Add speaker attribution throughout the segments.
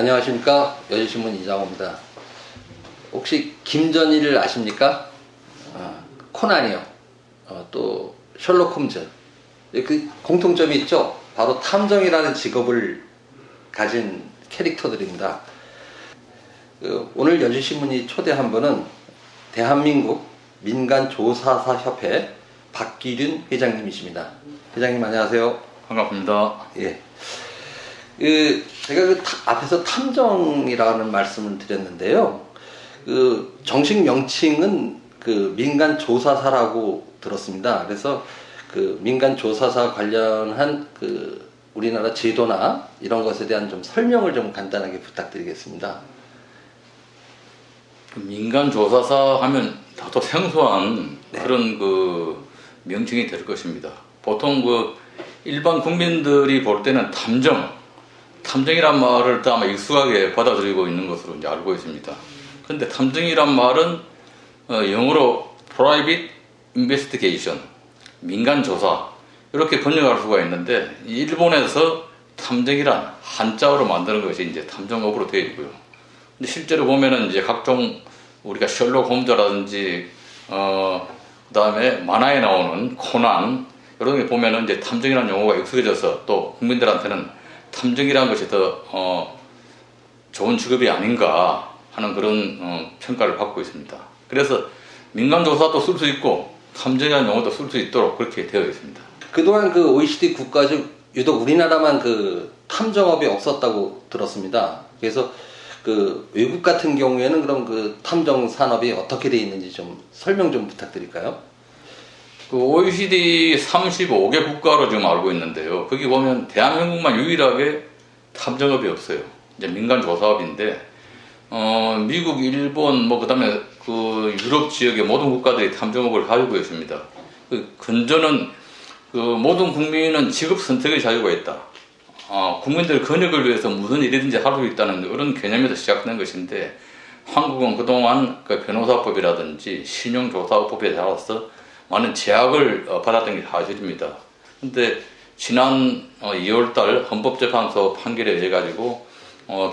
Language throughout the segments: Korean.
Speaker 1: 안녕하십니까. 여주신문 이장호입니다. 혹시 김전일을 아십니까? 코난이요. 또 셜록 홈즈. 그 공통점이 있죠. 바로 탐정이라는 직업을 가진 캐릭터들입니다. 오늘 여주신문이 초대한 분은 대한민국 민간조사사협회 박기륜 회장님이십니다. 회장님 안녕하세요.
Speaker 2: 반갑습니다.
Speaker 1: 예. 제가 앞에서 탐정이라는 말씀을 드렸는데요. 정식 명칭은 민간조사사라고 들었습니다. 그래서 민간조사사 관련한 우리나라 제도나 이런 것에 대한 좀 설명을 좀 간단하게 부탁드리겠습니다.
Speaker 2: 민간조사사 하면 다소 생소한 그런 명칭이 될 것입니다. 보통 일반 국민들이 볼 때는 탐정이란 말을 아마 익숙하게 받아들이고 있는 것으로 이제 알고 있습니다. 그런데 탐정이란 말은 영어로 Private Investigation, 민간조사 이렇게 번역할 수가 있는데 일본에서 탐정이란 한자어로 만드는 것이 이제 탐정업으로 되어 있고요. 근데 실제로 보면은 이제 각종 우리가 셜록 홈즈라든지 그다음에 만화에 나오는 코난 이런 게 보면은 이제 탐정이라는 용어가 익숙해져서 또 국민들한테는 탐정이라는 것이 더 좋은 직업이 아닌가 하는 그런 평가를 받고 있습니다. 그래서 민간조사도 쓸 수 있고 탐정이라는 용어도 쓸 수 있도록 그렇게 되어 있습니다.
Speaker 1: 그동안 OECD 국가 중 유독 우리나라만 탐정업이 없었다고 들었습니다. 그래서 외국 같은 경우에는 그럼 탐정 산업이 어떻게 되어 있는지 좀 설명 좀 부탁드릴까요?
Speaker 2: OECD 35개 국가로 지금 알고 있는데요. 거기 보면 대한민국만 유일하게 탐정업이 없어요. 이제 민간조사업인데, 미국, 일본, 그다음에 유럽 지역의 모든 국가들이 탐정업을 가지고 있습니다. 근저는 모든 국민은 직업 선택의 자유가 있다. 국민들 근역을 위해서 무슨 일이든지 할 수 있다는 그런 개념에서 시작된 것인데, 한국은 그동안 변호사법이라든지 신용조사법에 따라서 많은 제약을 받았던 게 사실입니다. 근데 지난 2월달 헌법재판소 판결에 의해 가지고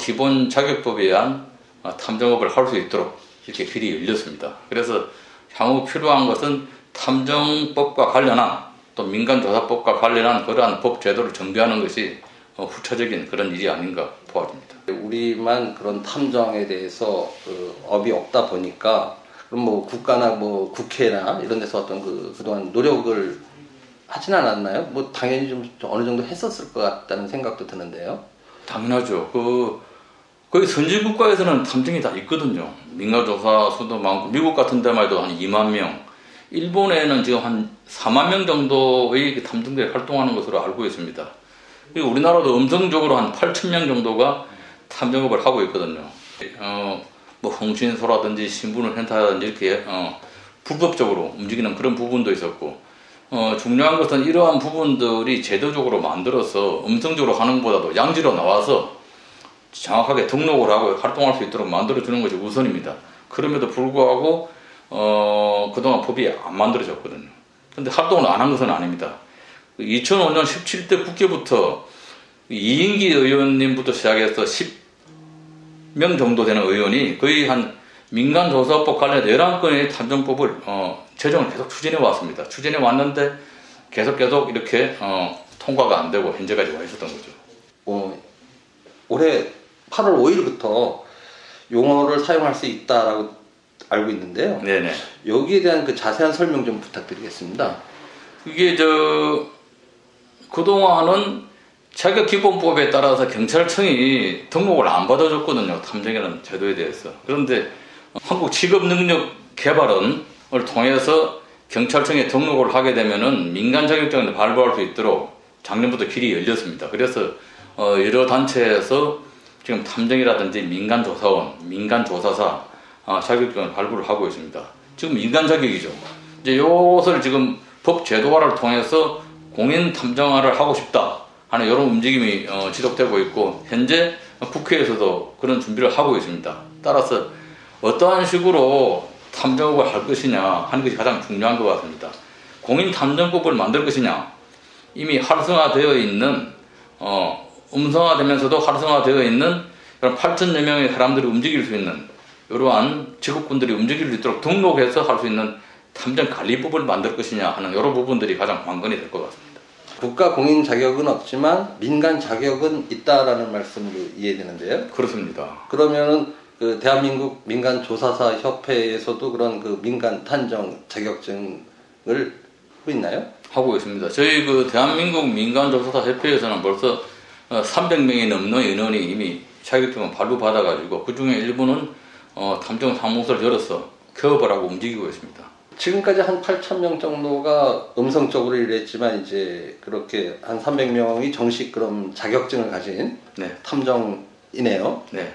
Speaker 2: 기본 자격법에 의한 탐정업을 할 수 있도록 이렇게 길이 열렸습니다. 그래서 향후 필요한 것은 탐정법과 관련한 또 민간조사법과 관련한 그러한 법 제도를 정비하는 것이 후차적인 그런 일이 아닌가 보아집니다.
Speaker 1: 우리만 그런 탐정에 대해서 업이 없다 보니까 그럼 국가나 국회나 이런 데서 어떤 그동안 노력을 하진 않았나요? 당연히 좀 어느 정도 했었을 것 같다는 생각도 드는데요.
Speaker 2: 당연하죠. 거의 선진국가에서는 탐정이 다 있거든요. 민간조사 수도 많고, 미국 같은 데만 해도 한 2만 명, 일본에는 지금 한 4만 명 정도의 탐정들이 활동하는 것으로 알고 있습니다. 그리고 우리나라도 음성적으로 한 8천 명 정도가 탐정업을 하고 있거든요. 홍신소라든지 신분을 렌탈하든지 이렇게 불법적으로 움직이는 그런 부분도 있었고, 중요한 것은 이러한 부분들이 제도적으로 만들어서 음성적으로 하는 것보다도 양지로 나와서 정확하게 등록을 하고 활동할 수 있도록 만들어주는 것이 우선입니다. 그럼에도 불구하고 그동안 법이 안 만들어졌거든요. 근데 활동을 안 한 것은 아닙니다. 2005년 17대 국회부터 이인기 의원님부터 시작해서 10명 정도 되는 의원이 거의 한 민간조사법 관련 11건의 탐정법을 제정을 계속 추진해 왔습니다. 추진해 왔는데 계속 이렇게 통과가 안 되고 현재까지 와 있었던 거죠.
Speaker 1: 올해 8월 5일부터 용어를 사용할 수 있다라고 알고 있는데요.
Speaker 2: 네네.
Speaker 1: 여기에 대한 자세한 설명 좀 부탁드리겠습니다.
Speaker 2: 이게 그동안은 자격기본법에 따라서 경찰청이 등록을 안 받아줬거든요. 탐정이라는 제도에 대해서. 그런데 한국직업능력개발원을 통해서 경찰청에 등록을 하게 되면은 민간 자격증을 발부할 수 있도록 작년부터 길이 열렸습니다. 그래서 여러 단체에서 지금 탐정이라든지 민간조사원, 민간조사사 자격증을 발부를 하고 있습니다. 지금 민간 자격이죠. 이제 이것을 지금 법 제도화를 통해서 공인 탐정화를 하고 싶다 하는 이런 움직임이 지속되고 있고, 현재 국회에서도 그런 준비를 하고 있습니다. 따라서 어떠한 식으로 탐정업을 할 것이냐 하는 것이 가장 중요한 것 같습니다. 공인 탐정법을 만들 것이냐, 이미 활성화되어 있는 음성화되면서도 활성화되어 있는 그런 8천여 명의 사람들이 움직일 수 있는 이러한 직업군들이 움직일 수 있도록 등록해서 할 수 있는 탐정관리법을 만들 것이냐 하는 여러 부분들이 가장 관건이 될 것 같습니다.
Speaker 1: 국가 공인 자격은 없지만 민간 자격은 있다라는 말씀으로 이해되는데요.
Speaker 2: 그렇습니다.
Speaker 1: 그러면은 그 대한민국 민간 조사사 협회에서도 그런 그 민간 탐정 자격증을 하고 있나요?
Speaker 2: 하고 있습니다. 저희 그 대한민국 민간조사사 협회에서는 벌써 300명이 넘는 인원이 이미 자격증을 발부받아가지고 그 중에 일부는 탐정 사무소를 열어서 개업을 하고 움직이고 있습니다.
Speaker 1: 지금까지 한 8,000명 정도가 음성적으로 일했지만 이제 그렇게 한 300명이 정식 그럼 자격증을 가진
Speaker 2: 네.
Speaker 1: 탐정이네요.
Speaker 2: 네.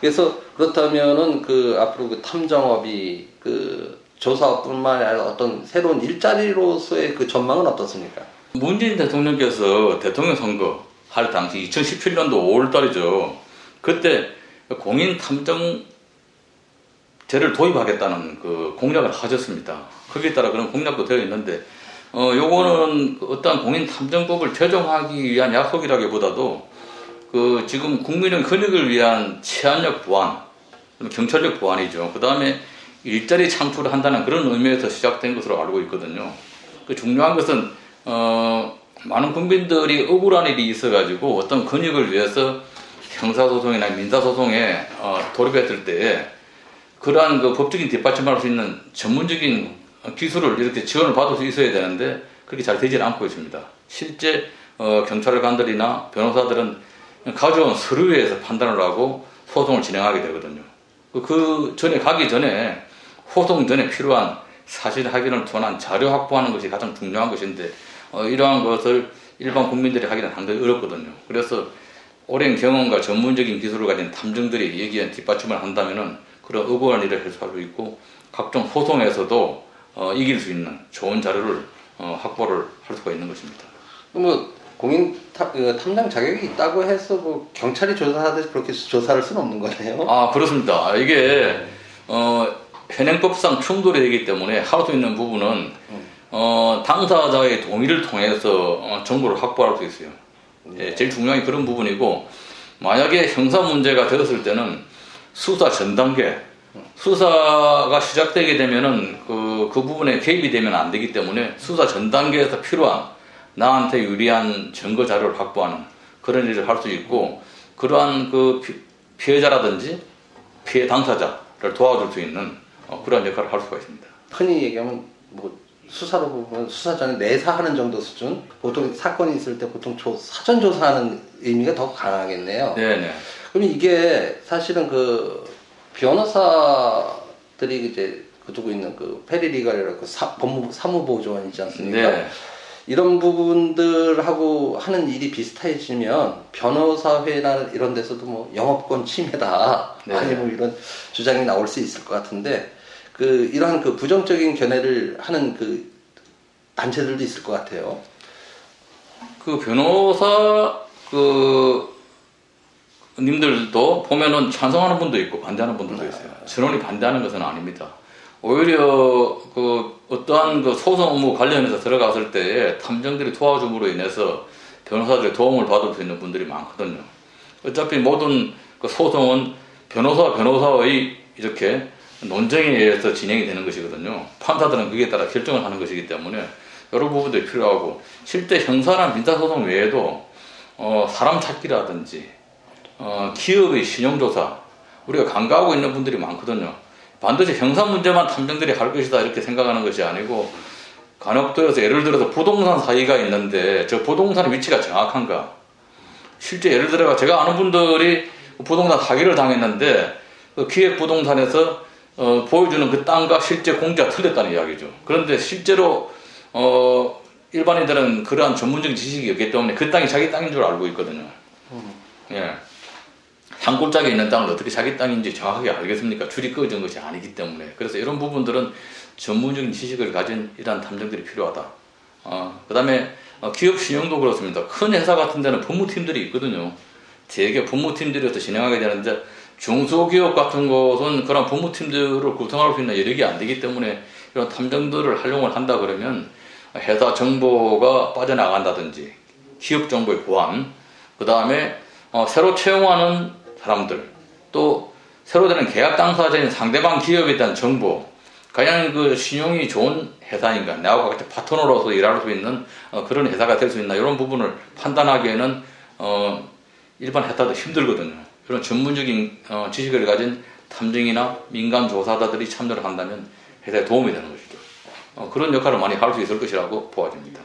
Speaker 1: 그래서 그렇다면은 그 앞으로 그 탐정업이 그 조사뿐만 아니라 어떤 새로운 일자리로서의 그 전망은 어떻습니까?
Speaker 2: 문재인 대통령께서 대통령 선거 할 당시 2017년도 5월달이죠. 그때 공인 탐정제를 도입하겠다는 그 공약을 하셨습니다. 거기에 따라 그런 공약도 되어 있는데, 요거는 어떠한 공인 탐정법을 제정하기 위한 약속이라기보다도 그 지금 국민의 권익을 위한 치안력 보완, 경찰력 보완이죠. 그 다음에 일자리 창출을 한다는 그런 의미에서 시작된 것으로 알고 있거든요. 그 중요한 것은 많은 국민들이 억울한 일이 있어가지고 어떤 권익을 위해서 형사소송이나 민사소송에 돌입했을 때 그러한 그 법적인 뒷받침을 할 수 있는 전문적인 기술을 이렇게 지원을 받을 수 있어야 되는데 그렇게 잘 되질 않고 있습니다. 실제 경찰관들이나 변호사들은 가져온 서류에 의해서 판단을 하고 소송을 진행하게 되거든요. 그 전에 가기 전에 소송 전에 필요한 사실 확인을 통한 자료 확보하는 것이 가장 중요한 것인데 이러한 것을 일반 국민들이 하기는 상당히 어렵거든요. 그래서 오랜 경험과 전문적인 기술을 가진 탐정들이 여기에 뒷받침을 한다면은 그런 억울한 일을 해소할 수 있고 각종 소송에서도 이길 수 있는 좋은 자료를 확보를 할 수가 있는 것입니다.
Speaker 1: 뭐 공인 탐정 자격이 있다고 해서 뭐 경찰이 조사하듯이 그렇게 조사할 수는 없는 거네요.
Speaker 2: 아, 그렇습니다. 이게 현행법상 충돌이 되기 때문에 할 수 있는 부분은 당사자의 동의를 통해서 정보를 확보할 수 있어요. 예, 제일 중요한 게 그런 부분이고, 만약에 형사 문제가 되었을 때는 수사 전 단계, 수사가 시작되게 되면은 그 부분에 개입이 되면 안 되기 때문에 수사 전 단계에서 필요한 나한테 유리한 증거 자료를 확보하는 그런 일을 할 수 있고, 그러한 그 피해자라든지 피해 당사자를 도와줄 수 있는 그런 역할을 할 수가 있습니다.
Speaker 1: 흔히 얘기하면 뭐 수사로 보면 수사전에 내사하는 정도 수준. 보통 사건이 있을 때 보통 사전 조사하는 의미가 더 강하겠네요.
Speaker 2: 네네.
Speaker 1: 그럼 이게 사실은 그 변호사들이 이제 두고 있는 그 페리리갈이라고 법무부 사무보조원 있지 않습니까?
Speaker 2: 네.
Speaker 1: 이런 부분들하고 하는 일이 비슷해지면 변호사회나 이런 데서도 뭐 영업권 침해다,
Speaker 2: 네.
Speaker 1: 아니 뭐 이런 주장이 나올 수 있을 것 같은데, 그 이러한 그 부정적인 견해를 하는 그 단체들도 있을 것 같아요.
Speaker 2: 그 변호사 님들도 보면은 찬성하는 분도 있고 반대하는 분들도 있어요. 전원이 반대하는 것은 아닙니다. 오히려 그 어떠한 그 소송 업무 관련해서 들어갔을 때 탐정들이 도와줌으로 인해서 변호사들의 도움을 받을 수 있는 분들이 많거든요. 어차피 모든 그 소송은 변호사와 변호사의 이렇게 논쟁에 의해서 진행이 되는 것이거든요. 판사들은 그에 따라 결정을 하는 것이기 때문에 여러 부분들이 필요하고, 실제 형사나 민사소송 외에도 사람 찾기라든지 기업의 신용조사, 우리가 간과하고 있는 분들이 많거든요. 반드시 형사 문제만 탐정들이 할 것이다 이렇게 생각하는 것이 아니고, 간혹도에서 예를 들어서 부동산 사기가 있는데 저 부동산의 위치가 정확한가, 실제 예를 들어 제가 아는 분들이 부동산 사기를 당했는데 그 기획부동산에서 보여주는 그 땅과 실제 공지가 틀렸다는 이야기죠. 그런데 실제로 일반인들은 그러한 전문적인 지식이 없기 때문에 그 땅이 자기 땅인 줄 알고 있거든요. 예. 산골짜기에 있는 땅을 어떻게 자기 땅인지 정확하게 알겠습니까? 줄이 꺼진 것이 아니기 때문에. 그래서 이런 부분들은 전문적인 지식을 가진 이러한 탐정들이 필요하다. 그 다음에 기업 신용도 그렇습니다. 큰 회사 같은 데는 법무팀들이 있거든요. 대개 법무팀들이어서 진행하게 되는데, 중소기업 같은 곳은 그런 법무팀들을 구성할 수 있는 여력이 안 되기 때문에 이런 탐정들을 활용을 한다 그러면 회사 정보가 빠져나간다든지 기업 정보의 보안, 그 다음에 새로 채용하는 사람들, 또 새로 되는 계약 당사자인 상대방 기업에 대한 정보, 과연 그 신용이 좋은 회사인가, 나하고 같이 파트너로서 일할 수 있는 그런 회사가 될 수 있나, 이런 부분을 판단하기에는 일반 회사도 힘들거든요. 이런 전문적인 지식을 가진 탐정이나 민간 조사자들이 참여를 한다면 회사에 도움이 되는 것이죠. 그런 역할을 많이 할 수 있을 것이라고 보아집니다.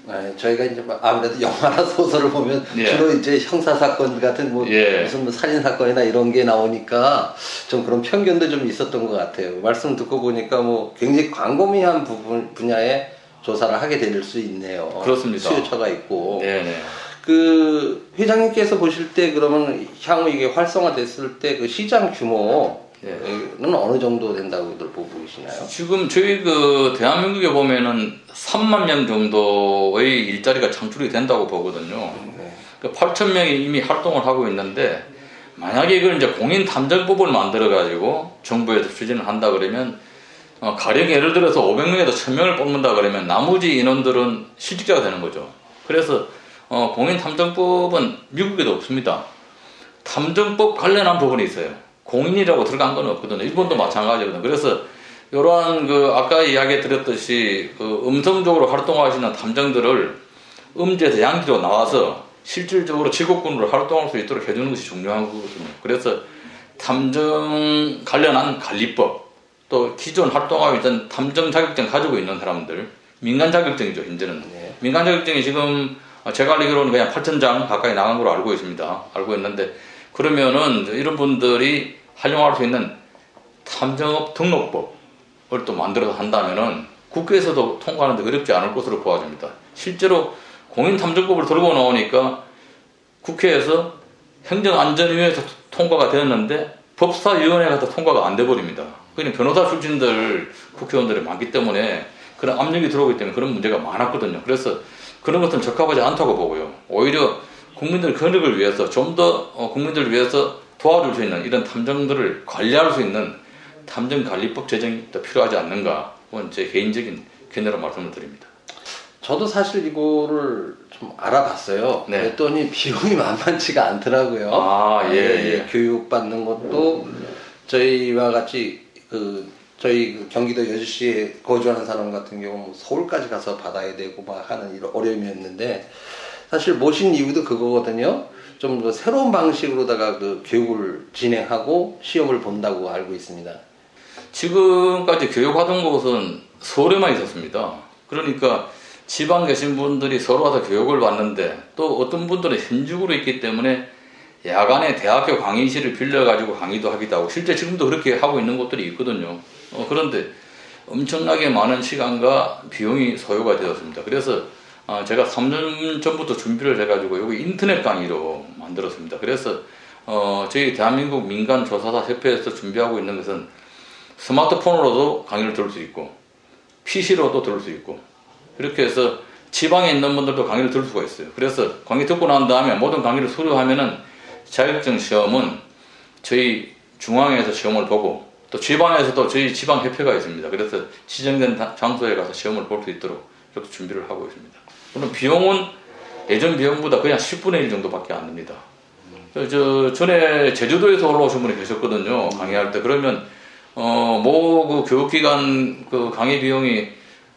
Speaker 1: 네, 저희가 이제 아무래도 영화나 소설을 보면
Speaker 2: 예.
Speaker 1: 주로 이제 형사 사건 같은
Speaker 2: 예.
Speaker 1: 무슨 뭐 살인 사건이나 이런 게 나오니까 좀 그런 편견도 좀 있었던 것 같아요. 말씀 듣고 보니까 뭐 굉장히 광범위한 분야에 조사를 하게 될 수 있네요.
Speaker 2: 그렇습니다.
Speaker 1: 수요처가 있고.
Speaker 2: 네네.
Speaker 1: 그 회장님께서 보실 때 그러면 향후 이게 활성화됐을 때 그 시장 규모는 어느 정도 된다고들 보고 계시나요?
Speaker 2: 지금 저희 그 대한민국에 보면은 3만 명 정도의 일자리가 창출이 된다고 보거든요. 그 8천 명이 이미 활동을 하고 있는데, 만약에 이걸 이제 공인 탐정법을 만들어 가지고 정부에서 추진을 한다 그러면 가령 예를 들어서 500명에서 1000명을 뽑는다 그러면 나머지 인원들은 실직자가 되는 거죠. 그래서 공인 탐정법은 미국에도 없습니다. 탐정법 관련한 부분이 있어요. 공인이라고 들어간 건 없거든요. 일본도 마찬가지거든요. 그래서 이러한 그 아까 이야기 드렸듯이 그 음성적으로 활동하시는 탐정들을 음지에서 양지로 나와서 실질적으로 직업군으로 활동할 수 있도록 해주는 것이 중요한 거거든요. 그래서 탐정 관련한 관리법, 또 기존 활동하고 있던 탐정 자격증 가지고 있는 사람들, 민간 자격증이죠, 현재는.
Speaker 1: 네.
Speaker 2: 민간 자격증이 지금 제가 알기로는 그냥 8,000장 가까이 나간 걸로 알고 있습니다. 알고 있는데, 그러면은 이런 분들이 활용할 수 있는 탐정업 등록법을 또 만들어서 한다면은 국회에서도 통과하는데 어렵지 않을 것으로 보아집니다. 실제로 공인탐정법을 들고 나오니까 국회에서 행정안전위원회에서 통과가 되었는데 법사위원회 가서 통과가 안 돼버립니다. 그러니까 변호사 출신들 국회의원들이 많기 때문에 그런 압력이 들어오기 때문에 그런 문제가 많았거든요. 그래서 그런 것은 적합하지 않다고 보고요. 오히려 국민들 권익을 위해서 좀 더 국민들을 위해서 도와줄 수 있는 이런 탐정들을 관리할 수 있는 탐정관리법 제정이 더 필요하지 않는가, 그건 제 개인적인 견해로 말씀을 드립니다.
Speaker 1: 저도 사실 이거를 좀 알아봤어요.
Speaker 2: 네.
Speaker 1: 그랬더니 비용이 만만치가 않더라고요.
Speaker 2: 아, 예.
Speaker 1: 교육받는 것도 저희와 같이 저희 그 경기도 여주시에 거주하는 사람 같은 경우 서울까지 가서 받아야 되고 막 하는 이런 어려움이었는데, 사실 모신 이유도 그거거든요. 좀 더 새로운 방식으로다가 그 교육을 진행하고 시험을 본다고 알고 있습니다.
Speaker 2: 지금까지 교육하던 곳은 서울에만 있었습니다. 그러니까 지방 계신 분들이 서로 와서 교육을 받는데, 또 어떤 분들은 현직으로 있기 때문에 야간에 대학교 강의실을 빌려가지고 강의도 하기도 하고, 실제 지금도 그렇게 하고 있는 곳들이 있거든요. 그런데 엄청나게 많은 시간과 비용이 소요가 되었습니다. 그래서 제가 3년 전부터 준비를 해가지고 여기 인터넷 강의로 만들었습니다. 그래서 저희 대한민국 민간조사사 협회에서 준비하고 있는 것은 스마트폰으로도 강의를 들을 수 있고 PC로도 들을 수 있고, 이렇게 해서 지방에 있는 분들도 강의를 들을 수가 있어요. 그래서 강의 듣고 난 다음에 모든 강의를 수료하면은 자격증 시험은 저희 중앙에서 시험을 보고, 또 지방에서도 저희 지방협회가 있습니다. 그래서 지정된 장소에 가서 시험을 볼 수 있도록 이렇게 준비를 하고 있습니다. 물론 비용은 예전 비용보다 그냥 10분의 1 정도밖에 안 듭니다. 전에 제주도에서 올라오신 분이 계셨거든요. 강의할 때. 그러면 그 교육기관 그 강의 비용이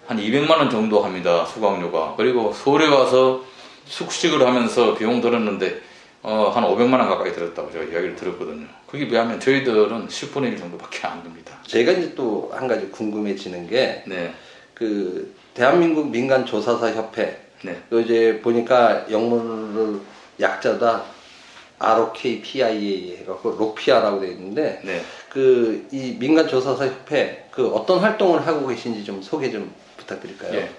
Speaker 2: 한 200만 원 정도 합니다. 수강료가. 그리고 서울에 와서 숙식을 하면서 비용 들었는데 한 500만 원 가까이 들었다고 제가 이야기를 들었거든요. 거기에 비하면 저희들은 10분의 1 정도밖에 안 듭니다.
Speaker 1: 제가 이제 또 한 가지 궁금해지는 게,
Speaker 2: 네.
Speaker 1: 그 대한민국 민간조사사 협회,
Speaker 2: 네.
Speaker 1: 이제 보니까 영문으로 약자다 ROKPIA 해갖고 로피아라고 되어 있는데,
Speaker 2: 네.
Speaker 1: 그 이 민간조사사 협회 그 어떤 활동을 하고 계신지 좀 소개 좀 부탁드릴까요?
Speaker 2: 예.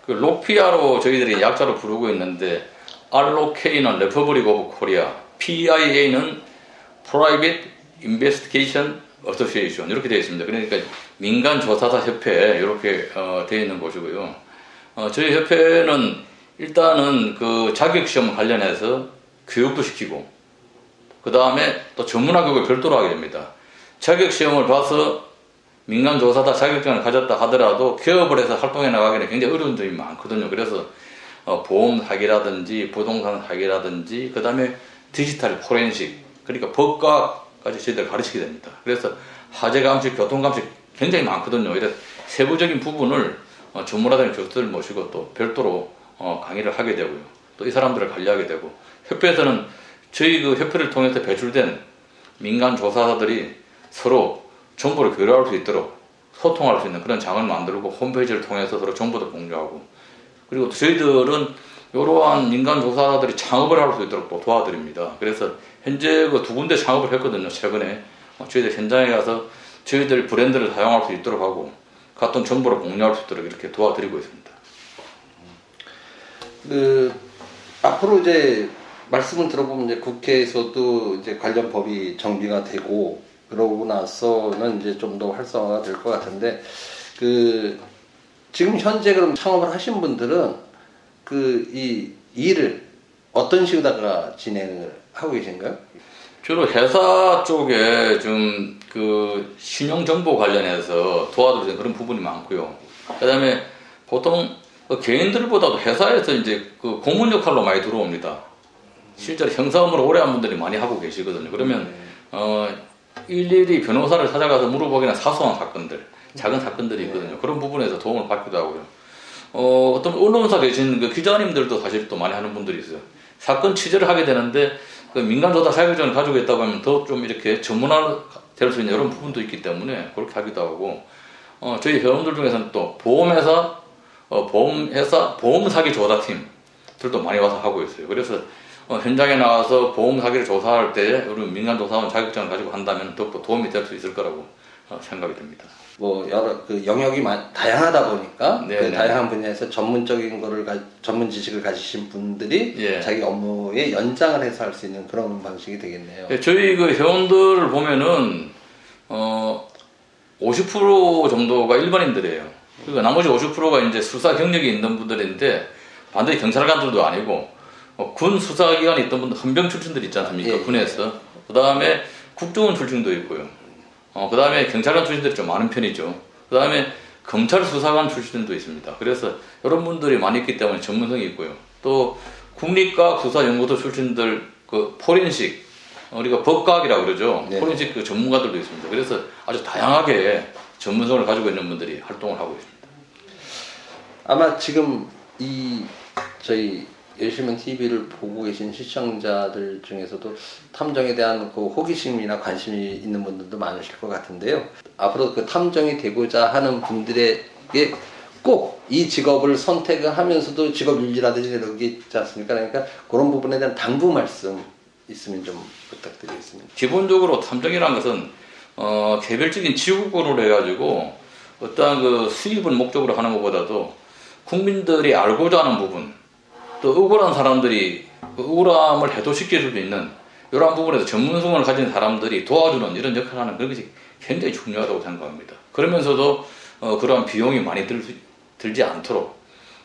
Speaker 2: 그 로피아로 저희들이 약자로 부르고 있는데, ROK는 Republic of Korea, PIA는 Private Investigation Association 이렇게 되어 있습니다. 그러니까 민간조사사 협회 이렇게 되어 있는 곳이고요. 저희 협회는 일단은 그 자격시험 관련해서 교육도 시키고, 그 다음에 또 전문화 교육을 별도로 하게 됩니다. 자격시험을 봐서 민간조사사 자격증을 가졌다 하더라도 기업을 해서 활동해 나가기는 굉장히 어려운 점이 많거든요. 그래서 보험 사기라든지 부동산 사기라든지, 그 다음에 디지털 포렌식, 그러니까 법과까지 저희들 가르치게 됩니다. 그래서 화재 감식, 교통 감식 굉장히 많거든요. 이래서 세부적인 부분을 전문화된 교수들을 모시고 또 별도로 강의를 하게 되고요. 또 이 사람들을 관리하게 되고, 협회에서는 저희 그 협회를 통해서 배출된 민간 조사사들이 서로 정보를 교류할 수 있도록 소통할 수 있는 그런 장을 만들고 홈페이지를 통해서 서로 정보도 공유하고, 그리고 또 저희들은 이러한 민간 조사사들이 창업을 할 수 있도록 또 도와드립니다. 그래서 현재 그 2군데 창업을 했거든요. 최근에 저희들 현장에 가서 저희들 브랜드를 사용할 수 있도록 하고 같은 정보를 공유할 수 있도록 이렇게 도와드리고 있습니다.
Speaker 1: 앞으로 이제 말씀을 들어보면 이제 국회에서도 이제 관련 법이 정비가 되고 그러고 나서는 이제 좀 더 활성화가 될 것 같은데, 지금 현재 그럼 창업을 하신 분들은 이 일을 어떤 식으로다가 진행을 하고 계신가요?
Speaker 2: 주로 회사 쪽에 좀 그 신용정보 관련해서 도와드리는 그런 부분이 많고요. 그 다음에 보통 개인들보다도 회사에서 이제 그 고문 역할로 많이 들어옵니다. 실제로 형사 업무를 오래 한 분들이 많이 하고 계시거든요. 그러면 일일이 변호사를 찾아가서 물어보기는 사소한 사건들, 작은 사건들이 있거든요. 그런 부분에서 도움을 받기도 하고요. 어떤 언론사 계신 그 기자님들도 사실 또 많이 하는 분들이 있어요. 사건 취재를 하게 되는데 그 민간조사 자격증을 가지고 있다고 하면 더 좀 이렇게 전문화 될 수 있는 이런 부분도 있기 때문에 그렇게 하기도 하고, 저희 회원들 중에서는 또 보험회사, 보험 사기 조사팀들도 많이 와서 하고 있어요. 그래서 현장에 나와서 보험 사기를 조사할 때 우리 민간 조사원 자격증을 가지고 한다면 더욱더 도움이 될 수 있을 거라고 생각이 듭니다.
Speaker 1: 뭐 여러 영역이 다양하다 보니까
Speaker 2: 네,
Speaker 1: 다양한 분야에서 전문적인 전문 지식을 가지신 분들이
Speaker 2: 예.
Speaker 1: 자기 업무에 연장을 해서 할 수 있는 그런 방식이 되겠네요.
Speaker 2: 저희 그 회원들을 보면은 50% 정도가 일반인들이에요. 그리고 나머지 50%가 이제 수사 경력이 있는 분들인데 반드시 경찰관들도 아니고 군 수사기관에 있던 분들 헌병 출신들 있지 않습니까?
Speaker 1: 예.
Speaker 2: 군에서. 그 다음에 국정원 출신도 있고요. 그 다음에 경찰관 출신들이 좀 많은 편이죠. 그 다음에 검찰 수사관 출신도 있습니다. 그래서 이런 분들이 많이 있기 때문에 전문성이 있고요. 또 국립과학 수사연구소 출신들 그 포렌식, 우리가 법과학이라고 그러죠.
Speaker 1: 네.
Speaker 2: 포렌식 그 전문가들도 있습니다. 그래서 아주 다양하게 전문성을 가지고 있는 분들이 활동을 하고 있습니다.
Speaker 1: 아마 지금 저희 열심히 TV를 보고 계신 시청자들 중에서도 탐정에 대한 그 호기심이나 관심이 있는 분들도 많으실 것 같은데요. 앞으로 그 탐정이 되고자 하는 분들에게 꼭 이 직업을 선택을 하면서도 직업 유지라든지 이런 게 있지 않습니까? 그러니까 그런 부분에 대한 당부 말씀 있으면 좀 부탁드리겠습니다.
Speaker 2: 기본적으로 탐정이라는 것은 개별적인 직업으로 해가지고 어떠한 그 수입을 목적으로 하는 것보다도 국민들이 알고자 하는 부분, 또 억울한 사람들이 억울함을 해소시킬 수도 있는 이러한 부분에서 전문성을 가진 사람들이 도와주는 이런 역할을 하는 그런 것이 굉장히 중요하다고 생각합니다. 그러면서도 그러한 비용이 많이 들지 않도록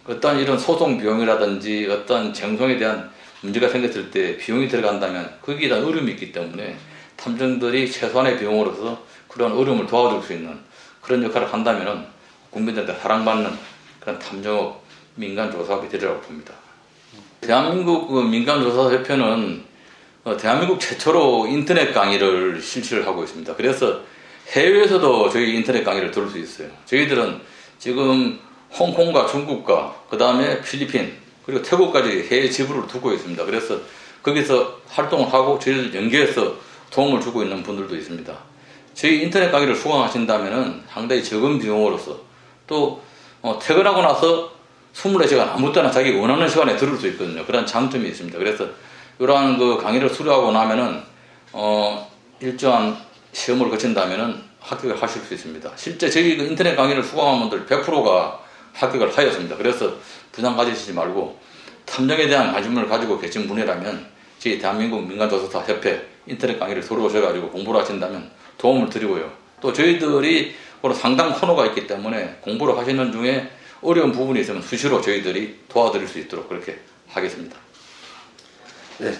Speaker 2: 어떤 이런 소송 비용이라든지 어떤 쟁송에 대한 문제가 생겼을 때 비용이 들어간다면 거기에 대한 어려움이 있기 때문에 탐정들이 최소한의 비용으로서 그런 어려움을 도와줄 수 있는 그런 역할을 한다면 국민들한테 사랑받는 그런 탐정업, 민간조사업이 되리라고 봅니다. 대한민국 민간조사협회는 대한민국 최초로 인터넷 강의를 실시를 하고 있습니다. 그래서 해외에서도 저희 인터넷 강의를 들을 수 있어요. 저희들은 지금 홍콩과 중국과 그 다음에 필리핀 그리고 태국까지 해외 지부를 두고 있습니다. 그래서 거기서 활동을 하고 저희들 연계해서 도움을 주고 있는 분들도 있습니다. 저희 인터넷 강의를 수강하신다면 상당히 적은 비용으로서 또 퇴근하고 나서 24시간 아무 때나 자기 원하는 시간에 들을 수 있거든요. 그런 장점이 있습니다. 그래서 이러한 그 강의를 수료하고 나면은 일정한 시험을 거친다면은 합격을 하실 수 있습니다. 실제 저희 그 인터넷 강의를 수강한 분들 100%가 합격을 하였습니다. 그래서 부담 가지시지 말고 탐정에 대한 관심을 가지고 계신 분이라면 저희 대한민국 민간조사협회 인터넷 강의를 들어오셔가지고 공부를 하신다면 도움을 드리고요. 또 저희들이 상담 코너가 있기 때문에 공부를 하시는 중에 어려운 부분이 있으면 수시로 저희들이 도와드릴 수 있도록 그렇게 하겠습니다.
Speaker 1: 네.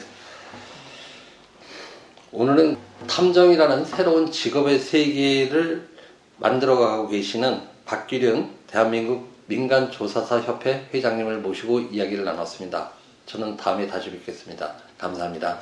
Speaker 1: 오늘은 탐정이라는 새로운 직업의 세계를 만들어가고 계시는 박규련 대한민국 민간조사사협회 회장님을 모시고 이야기를 나눴습니다. 저는 다음에 다시 뵙겠습니다. 감사합니다.